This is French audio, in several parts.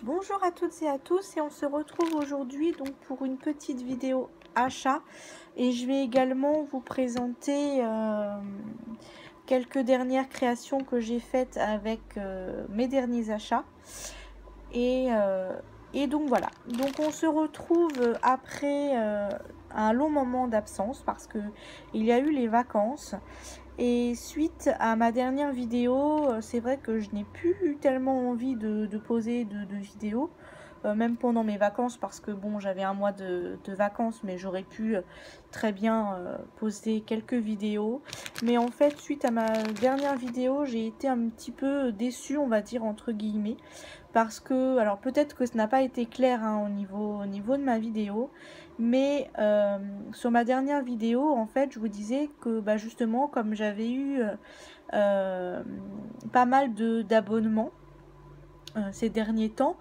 Bonjour à toutes et à tous, et on se retrouve aujourd'hui donc pour une petite vidéo achat, et je vais également vous présenter quelques dernières créations que j'ai faites avec mes derniers achats. Et donc voilà, donc on se retrouve après un long moment d'absence parce que il y a eu les vacances. Et suite à ma dernière vidéo, c'est vrai que je n'ai plus eu tellement envie de poser de vidéos, même pendant mes vacances, parce que bon, j'avais un mois de vacances, mais j'aurais pu très bien poster quelques vidéos. Mais en fait, suite à ma dernière vidéo, j'ai été un petit peu déçue, on va dire entre guillemets, parce que, alors peut-être que ce n'a pas été clair hein, au niveau de ma vidéo, mais sur ma dernière vidéo, en fait, je vous disais que bah, justement, comme j'avais eu pas mal d'abonnements ces derniers temps,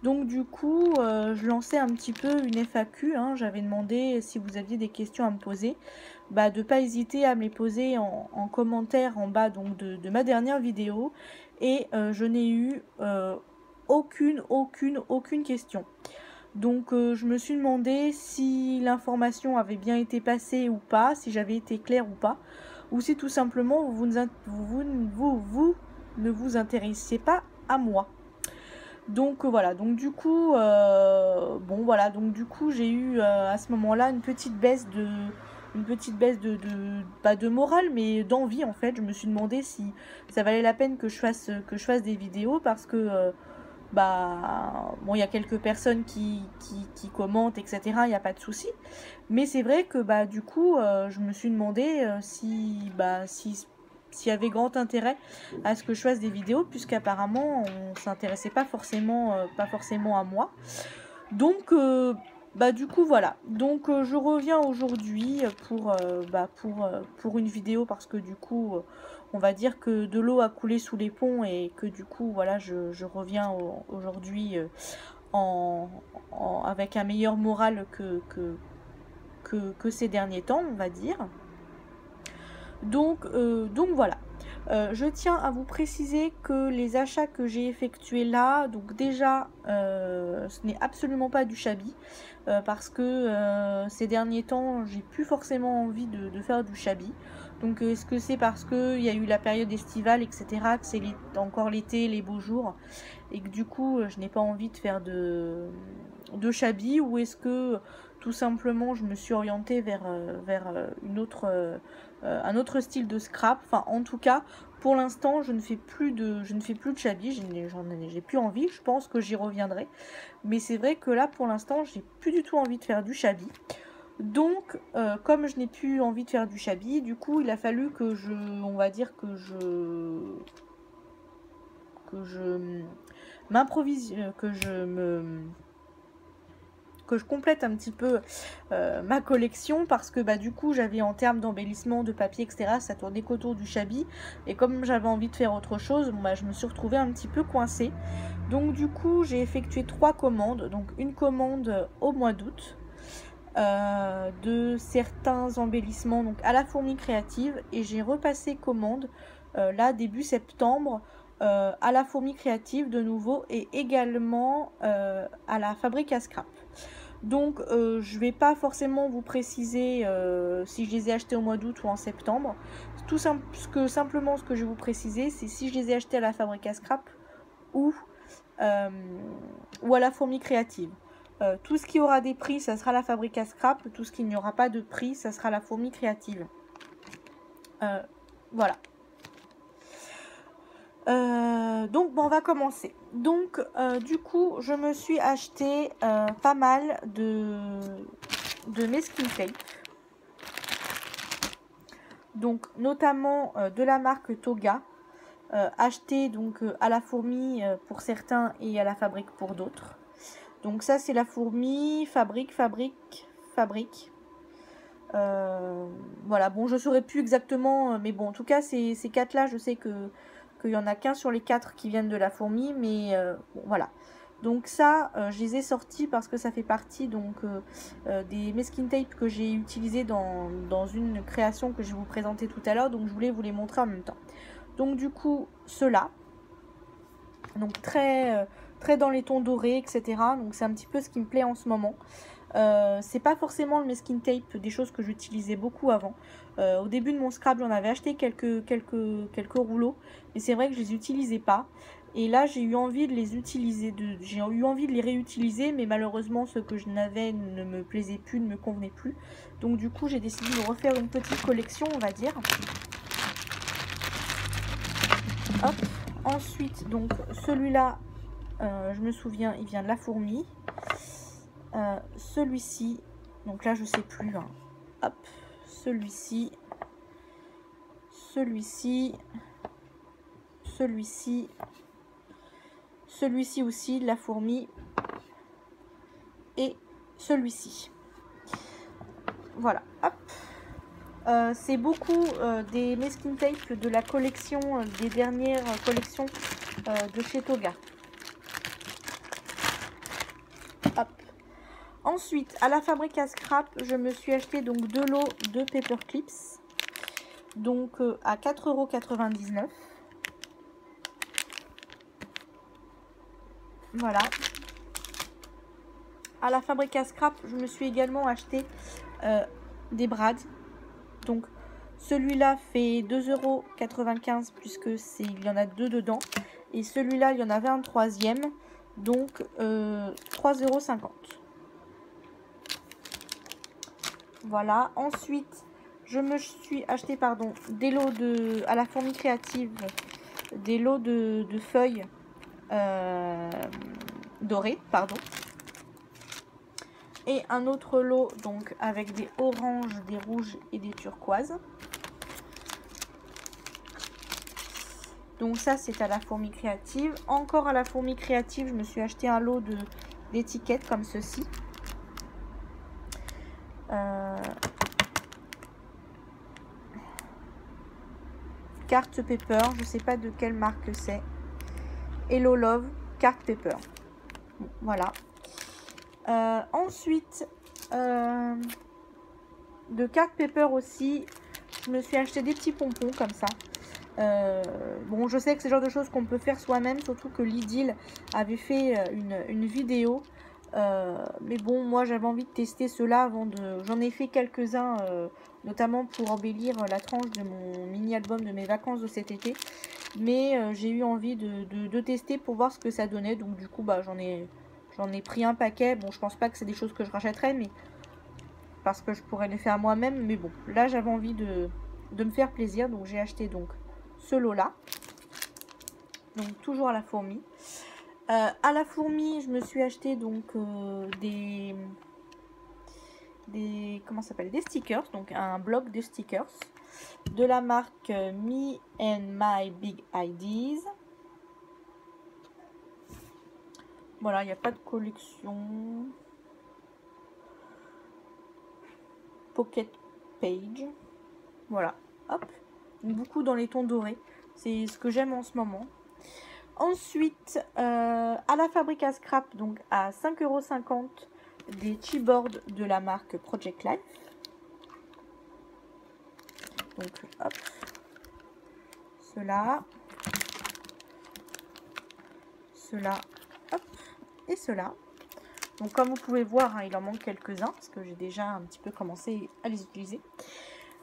donc du coup, je lançais un petit peu une FAQ, hein, j'avais demandé si vous aviez des questions à me poser, bah, de ne pas hésiter à me les poser en commentaire en bas donc de ma dernière vidéo, et je n'ai eu aucune question. Donc je me suis demandé si l'information avait bien été passée ou pas, si j'avais été claire ou pas, ou si tout simplement vous ne vous intéressiez pas à moi. Donc voilà, donc du coup, bon voilà, donc du coup j'ai eu à ce moment-là une petite baisse de morale, mais d'envie en fait. Je me suis demandé si ça valait la peine que je fasse des vidéos, parce que bah bon, il y a quelques personnes qui commentent, etc. Il n'y a pas de souci. Mais c'est vrai que bah du coup, je me suis demandé s'il y avait grand intérêt à ce que je fasse des vidéos, puisqu'apparemment on s'intéressait pas forcément à moi. Donc bah du coup voilà. Donc je reviens aujourd'hui pour une vidéo, parce que du coup on va dire que de l'eau a coulé sous les ponts, et que du coup voilà, je reviens aujourd'hui avec un meilleur moral que ces derniers temps, on va dire. Donc voilà. Je tiens à vous préciser que les achats que j'ai effectués là, donc déjà, ce n'est absolument pas du Chabi, parce que ces derniers temps, j'ai plus forcément envie de faire du Chabi. Donc est-ce que c'est parce qu'il y a eu la période estivale, etc., que c'est encore l'été, les beaux jours, et que du coup, je n'ai pas envie de faire de Chabi, ou est-ce que tout simplement je me suis orientée vers un autre style de scrap. Enfin, en tout cas, pour l'instant, je ne fais plus de Chabi. J'ai plus envie. Je pense que j'y reviendrai. Mais c'est vrai que là, pour l'instant, j'ai plus du tout envie de faire du Chabi. Donc, comme je n'ai plus envie de faire du Chabi, du coup, il a fallu que on va dire que je m'improvise, que je complète un petit peu ma collection, parce que bah du coup j'avais, en termes d'embellissement, de papier, etc., ça tournait qu'autour du Chabi, et comme j'avais envie de faire autre chose, bon, bah, je me suis retrouvée un petit peu coincée. Donc du coup j'ai effectué 3 commandes. Donc une commande au mois d'août de certains embellissements donc à la Fourmi Créative, et j'ai repassé commande là début septembre à la Fourmi Créative de nouveau, et également à la Fabrique à Scrap. Donc je vais pas forcément vous préciser si je les ai achetés au mois d'août ou en septembre. Simplement ce que je vais vous préciser, c'est si je les ai achetés à la Fabrique à Scrap ou à la Fourmi Créative. Tout ce qui aura des prix, ça sera la Fabrique à Scrap. Tout ce qui n'y aura pas de prix, ça sera la Fourmi Créative. Voilà. Donc bon, on va commencer. Donc du coup, je me suis acheté pas mal de masking tape. Donc notamment de la marque Toga, acheté donc à la Fourmi pour certains et à la Fabrique pour d'autres. Donc ça c'est la Fourmi, Fabrique. Voilà, bon, je saurais plus exactement, mais bon, en tout cas ces 4 là, je sais qu'il y en a qu'un sur les 4 qui viennent de la Fourmi, mais bon, voilà. Donc ça, je les ai sortis parce que ça fait partie donc des masking tape que j'ai utilisé dans une création que je vais vous présenter tout à l'heure, donc je voulais vous les montrer en même temps. Donc du coup, ceux-là, donc très très dans les tons dorés, etc. Donc c'est un petit peu ce qui me plaît en ce moment. C'est pas forcément le masking tape, des choses que j'utilisais beaucoup avant. Au début de mon Scrabble, j'en avais acheté quelques rouleaux, mais c'est vrai que je les utilisais pas. Et là, j'ai eu envie de les utiliser, j'ai eu envie de les réutiliser, mais malheureusement, ceux que je n'avais ne me plaisaient plus, ne me convenaient plus. Donc du coup, j'ai décidé de refaire une petite collection, on va dire. Hop. Ensuite, donc celui-là, je me souviens, il vient de la fourmi. Celui-ci, donc là je sais plus, hein. Hop, celui-ci, celui-ci, celui-ci, celui-ci aussi, la fourmi, et celui-ci. Voilà, hop. C'est beaucoup des masking tape de la collection, des dernières collections de chez Toga. Hop. Ensuite, à la fabrique à scrap, je me suis acheté donc 2 lots de paper clips, donc à 4,99 €. Voilà. À la fabrique à scrap, je me suis également acheté des brades. Donc celui-là fait 2,95 € puisque il y en a 2 dedans. Et celui-là, il y en avait un troisième, donc 3,50 €. Voilà. Ensuite, je me suis acheté des lots à la fourmi créative, des lots de feuilles dorées, pardon. Et un autre lot donc avec des oranges, des rouges et des turquoises. Donc ça, c'est à la fourmi créative. Encore à la fourmi créative, je me suis acheté un lot d'étiquettes comme ceci. Carte paper, je sais pas de quelle marque c'est. Hello Love, carte paper. Bon, voilà. Ensuite, de carte paper aussi, je me suis acheté des petits pompons comme ça. Bon, je sais que c'est le genre de choses qu'on peut faire soi-même, surtout que Lidl avait fait une vidéo. Mais bon, moi j'avais envie de tester cela avant de... J'en ai fait quelques-uns, notamment pour embellir la tranche de mon mini-album de mes vacances de cet été. Mais j'ai eu envie de tester pour voir ce que ça donnait. Donc du coup, bah, j'en ai pris un paquet. Bon, je pense pas que c'est des choses que je rachèterais, mais parce que je pourrais les faire moi-même. Mais bon, là j'avais envie de me faire plaisir. Donc j'ai acheté donc ce lot-là. Donc toujours à la fourmi. À la fourmi, je me suis acheté donc comment ça s'appelle, des stickers, donc un bloc de stickers de la marque Me and My Big Ideas. Voilà, il n'y a pas de collection. Pocket Page. Voilà, hop. Beaucoup dans les tons dorés. C'est ce que j'aime en ce moment. Ensuite, à la fabrique à scrap, donc à 5,50 €, des chipboards de la marque Project Life. Donc, hop. Cela. Cela. Hop. Et cela. Donc, comme vous pouvez voir, hein, il en manque quelques-uns parce que j'ai déjà un petit peu commencé à les utiliser.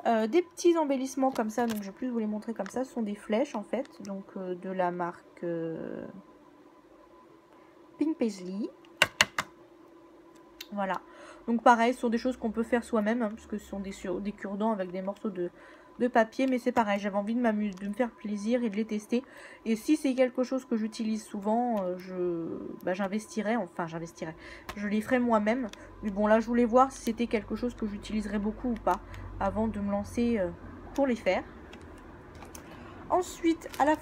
Des petits embellissements comme ça, donc je vais plus vous les montrer comme ça. Ce sont des flèches en fait, donc de la marque Pink Paisley. Voilà, donc pareil, ce sont des choses qu'on peut faire soi-même, hein, puisque ce sont des cure-dents avec des morceaux de papier, mais c'est pareil, j'avais envie de me faire plaisir et de les tester. Et si c'est quelque chose que j'utilise souvent, j'investirais, je les ferai moi-même. Mais bon, là je voulais voir si c'était quelque chose que j'utiliserais beaucoup ou pas, avant de me lancer pour les faire. Ensuite, à la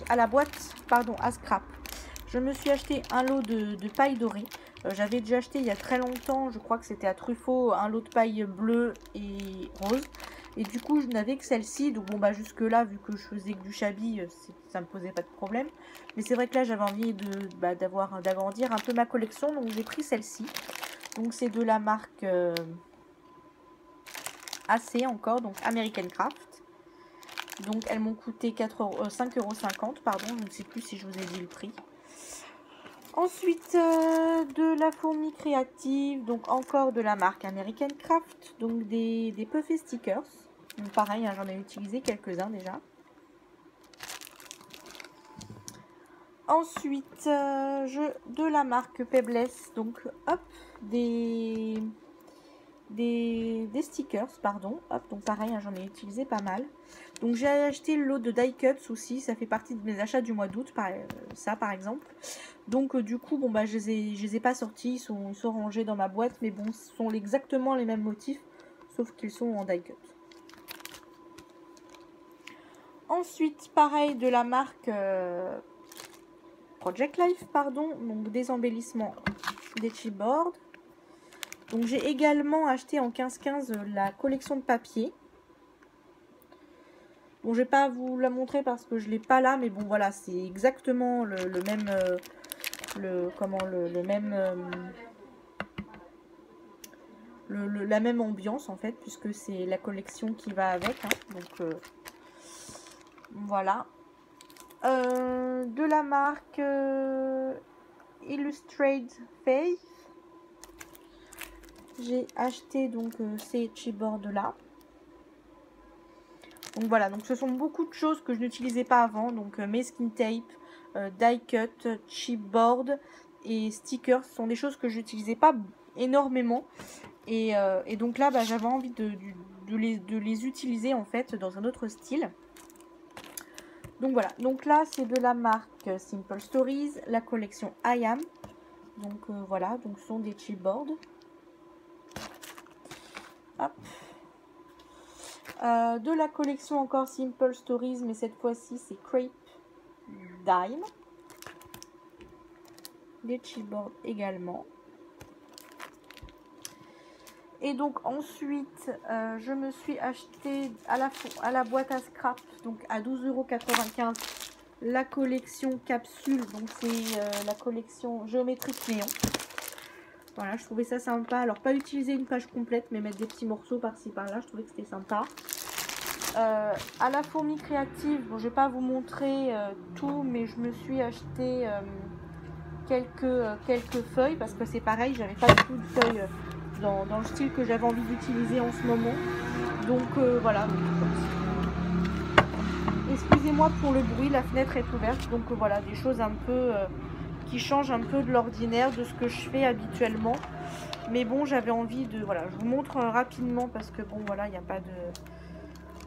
à la boîte, pardon, à scrap, je me suis acheté un lot de paille dorée. J'avais déjà acheté il y a très longtemps, je crois que c'était à Truffaut, un lot de paille bleue et rose. Et du coup, je n'avais que celle-ci. Donc bon, bah jusque là, vu que je faisais que du chablis, ça me posait pas de problème. Mais c'est vrai que là, j'avais envie d'agrandir un peu ma collection. Donc j'ai pris celle-ci. Donc c'est de la marque AC encore, donc American Craft. Donc elles m'ont coûté 5,50 €, pardon, je ne sais plus si je vous ai dit le prix. Ensuite, de la fourmi créative, donc encore de la marque American Craft, donc des puffs stickers. Donc pareil, hein, j'en ai utilisé quelques-uns déjà. Ensuite, de la marque Pebbless, donc hop, des stickers, pardon. Hop, donc pareil, hein, j'en ai utilisé pas mal. Donc j'ai acheté le lot de die cuts aussi, ça fait partie de mes achats du mois d'août, ça par exemple. Donc du coup, bon bah je les ai pas sortis, ils sont rangés dans ma boîte, mais bon, ce sont exactement les mêmes motifs, sauf qu'ils sont en die cut. Ensuite, pareil, de la marque Project Life, pardon, donc des embellissements, des chipboards. Donc j'ai également acheté en 15-15 la collection de papier. Bon, je vais pas vous la montrer parce que je l'ai pas là, mais bon voilà, c'est exactement le même, la même ambiance en fait, puisque c'est la collection qui va avec. Hein, donc voilà. De la marque Illustrate Faith. J'ai acheté donc ces chipboards là. Donc voilà, donc ce sont beaucoup de choses que je n'utilisais pas avant. Donc masking tape, die cut, chipboard et stickers. Ce sont des choses que je n'utilisais pas énormément. Et donc là, bah, j'avais envie de les utiliser en fait dans un autre style. Donc voilà, donc là c'est de la marque Simple Stories, la collection I Am. Donc voilà, donc ce sont des chipboards. Hop. De la collection encore Simple Stories, mais cette fois-ci c'est Crepe Dime. Des chipboards également. Et donc ensuite, je me suis acheté à la boîte à scrap, donc à 12,95 € la collection capsule. Donc c'est la collection géométrique néon. Voilà, je trouvais ça sympa. Alors pas utiliser une page complète, mais mettre des petits morceaux par-ci par-là, je trouvais que c'était sympa. À la fourmi créative, bon, je vais pas vous montrer tout, mais je me suis acheté quelques feuilles parce que c'est pareil, j'avais pas beaucoup de feuilles dans le style que j'avais envie d'utiliser en ce moment. Donc voilà. Excusez-moi pour le bruit, la fenêtre est ouverte. Donc voilà, des choses un peu qui changent un peu de l'ordinaire, de ce que je fais habituellement. Mais bon, j'avais envie de... Voilà, je vous montre rapidement parce que bon, voilà, il n'y a pas de...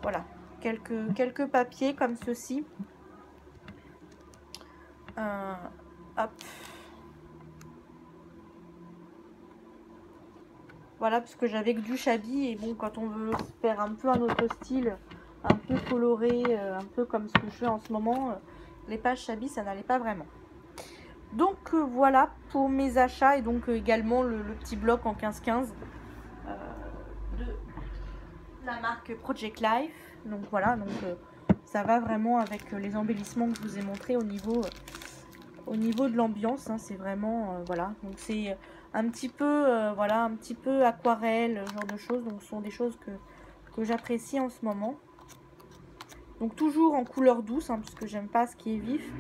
Voilà, quelques papiers comme ceci. Hop. Voilà, parce que j'avais que du Shabby. Et bon, quand on veut faire un peu un autre style, un peu coloré, un peu comme ce que je fais en ce moment, les pages Shabby, ça n'allait pas vraiment. Donc voilà pour mes achats. Et donc également le petit bloc en 15-15 de la marque Project Life. Donc voilà, donc ça va vraiment avec les embellissements que je vous ai montrés au niveau de l'ambiance. Hein, c'est vraiment voilà, donc c'est un petit peu voilà, un petit peu aquarelle, ce genre de choses. Donc ce sont des choses que j'apprécie en ce moment. Donc toujours en couleur douce, hein, puisque j'aime pas ce qui est vif,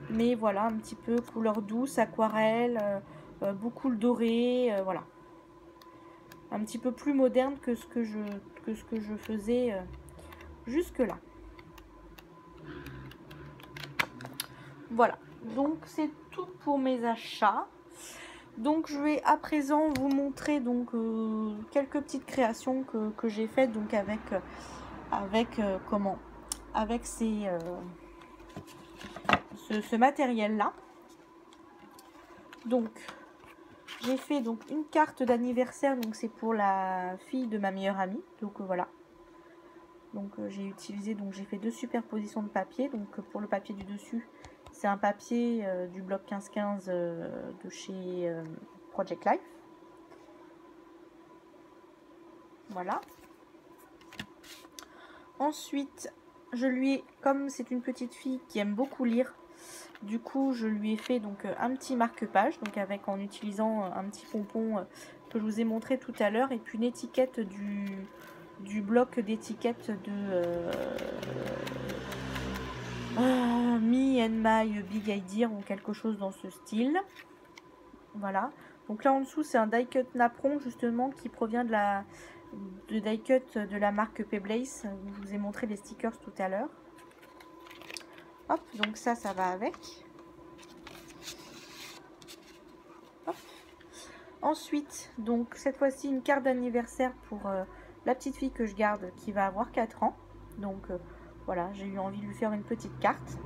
mais voilà, un petit peu couleur douce, aquarelle, beaucoup le doré, voilà, un petit peu plus moderne que ce que je faisais jusque là. Voilà, donc c'est tout pour mes achats. Donc je vais à présent vous montrer donc quelques petites créations que j'ai faites donc avec ce matériel là. Donc j'ai fait donc une carte d'anniversaire, donc c'est pour la fille de ma meilleure amie. Donc voilà. Donc j'ai utilisé, donc j'ai fait 2 superpositions de papier. Donc pour le papier du dessus, c'est un papier du bloc 15-15 de chez Project Life. Voilà. Ensuite, je lui ai, comme c'est une petite fille qui aime beaucoup lire, du coup je lui ai fait donc un petit marque-page, donc en utilisant un petit pompon que je vous ai montré tout à l'heure, et puis une étiquette du bloc d'étiquette de Me and My Big Idea, ou quelque chose dans ce style. Voilà. Donc là en dessous c'est un die cut napperon justement qui provient de die cut de la marque Peblace. Je vous ai montré les stickers tout à l'heure. Hop, donc ça va avec. Hop. Ensuite, donc cette fois-ci une carte d'anniversaire pour la petite fille que je garde qui va avoir 4 ans. Donc voilà, j'ai eu envie de lui faire une petite carte.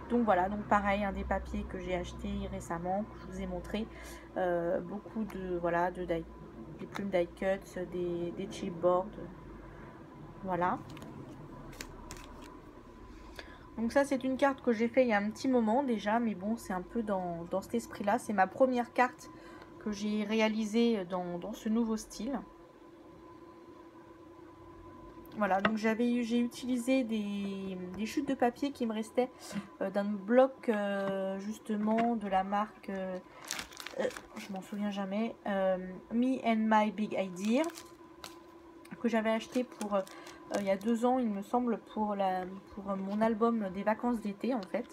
Donc voilà, donc pareil, un des papiers que j'ai acheté récemment, que je vous ai montré. Beaucoup de, voilà, des plumes die cuts, des chipboards. Voilà. Donc ça c'est une carte que j'ai fait il y a un petit moment déjà, mais bon c'est un peu dans cet esprit là. C'est ma première carte que j'ai réalisée dans ce nouveau style. Voilà, donc j'ai utilisé des chutes de papier qui me restaient d'un bloc justement de la marque, je m'en souviens jamais, Me and My Big Idea, que j'avais acheté pour il y a 2 ans il me semble, pour mon album des vacances d'été en fait.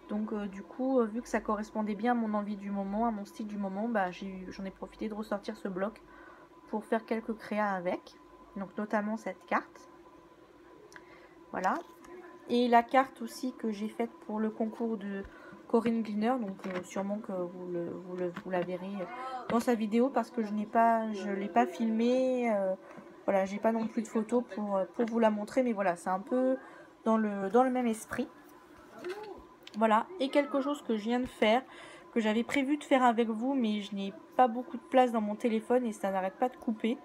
Donc du coup vu que ça correspondait bien à mon envie du moment, à mon style du moment, bah, j'en ai profité de ressortir ce bloc pour faire quelques créas avec, donc notamment cette carte. Voilà. Et la carte aussi que j'ai faite pour le concours de Corinne Gleaner, donc sûrement que vous la verrez dans sa vidéo parce que je l'ai pas filmé. Voilà, j'ai pas non plus de photos pour vous la montrer, mais voilà, c'est un peu dans le même esprit. Voilà, et quelque chose que je viens de faire, que j'avais prévu de faire avec vous, mais je n'ai pas beaucoup de place dans mon téléphone et ça n'arrête pas de couper.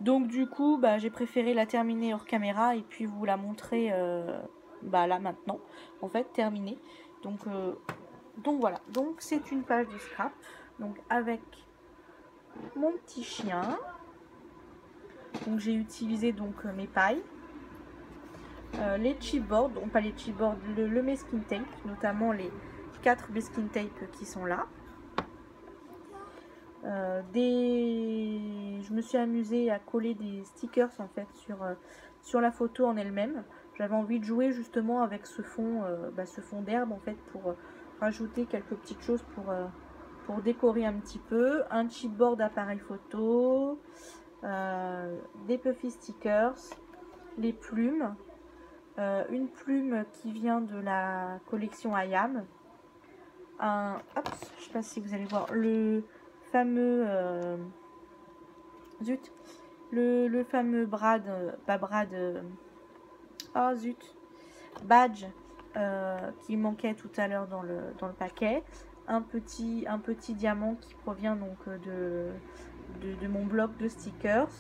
Donc du coup, bah, j'ai préféré la terminer hors caméra et puis vous la montrer bah, là maintenant, en fait, terminée. Donc voilà, donc c'est une page de scrap, donc avec mon petit chien. Donc j'ai utilisé donc mes pailles, les chipboards, donc pas les chipboards, le masking tape, notamment les 4 masking tape qui sont là. Je me suis amusée à coller des stickers en fait sur la photo en elle-même. J'avais envie de jouer justement avec ce fond d'herbe en fait pour rajouter quelques petites choses pour décorer un petit peu. Un chipboard appareil photo, des puffy stickers, les plumes, une plume qui vient de la collection IAM, hop, je sais pas si vous allez voir le fameux zut, le fameux badge qui manquait tout à l'heure dans le paquet, un petit diamant qui provient donc de mon bloc de stickers,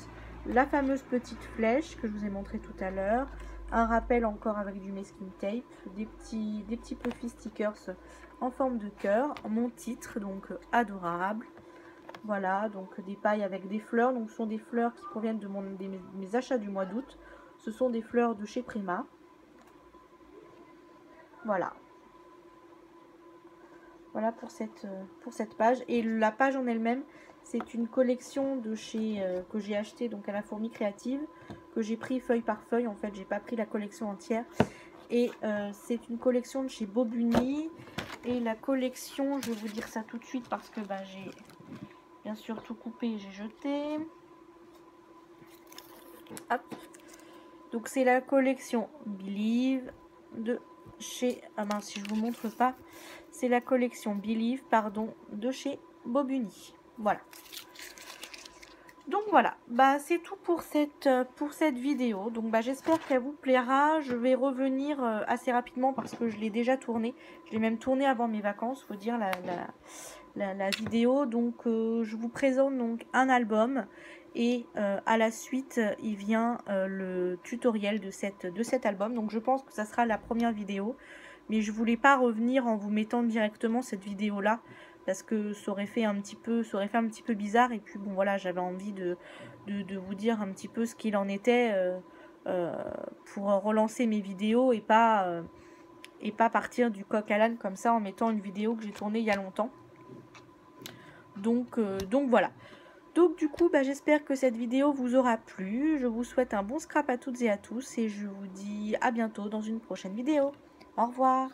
la fameuse petite flèche que je vous ai montré tout à l'heure, un rappel encore avec du masking tape, des petits puffy stickers en forme de cœur, mon titre donc adorable. Voilà, donc des pailles avec des fleurs, donc ce sont des fleurs qui proviennent de mes achats du mois d'août. Ce sont des fleurs de chez Prima. Voilà. Voilà pour cette page. Et la page en elle-même, c'est une collection de chez que j'ai acheté donc à la Fourmi Créative, que j'ai pris feuille par feuille. En fait, j'ai pas pris la collection entière. Et c'est une collection de chez Bobuni. Et la collection, je vais vous dire ça tout de suite parce que bah, j'ai bien sûr tout coupé, j'ai jeté. Hop. Donc c'est la collection Believe de chez... Ah mince, si je vous montre pas. C'est la collection Believe, pardon, de chez Bobuni. Voilà. Donc voilà, bah c'est tout pour cette vidéo. Donc bah j'espère qu'elle vous plaira. Je vais revenir assez rapidement parce que je l'ai déjà tournée. Je l'ai même tournée avant mes vacances, faut dire la vidéo. Donc je vous présente donc un album et à la suite il vient le tutoriel de cet album. Donc je pense que ça sera la première vidéo, mais je voulais pas revenir en vous mettant directement cette vidéo là parce que ça aurait fait un petit peu bizarre. Et puis bon voilà, j'avais envie de vous dire un petit peu ce qu'il en était pour relancer mes vidéos et pas partir du coq à l'âne comme ça en mettant une vidéo que j'ai tournée il y a longtemps. Donc voilà. Donc du coup, bah, j'espère que cette vidéo vous aura plu. Je vous souhaite un bon scrap à toutes et à tous et je vous dis à bientôt dans une prochaine vidéo. Au revoir.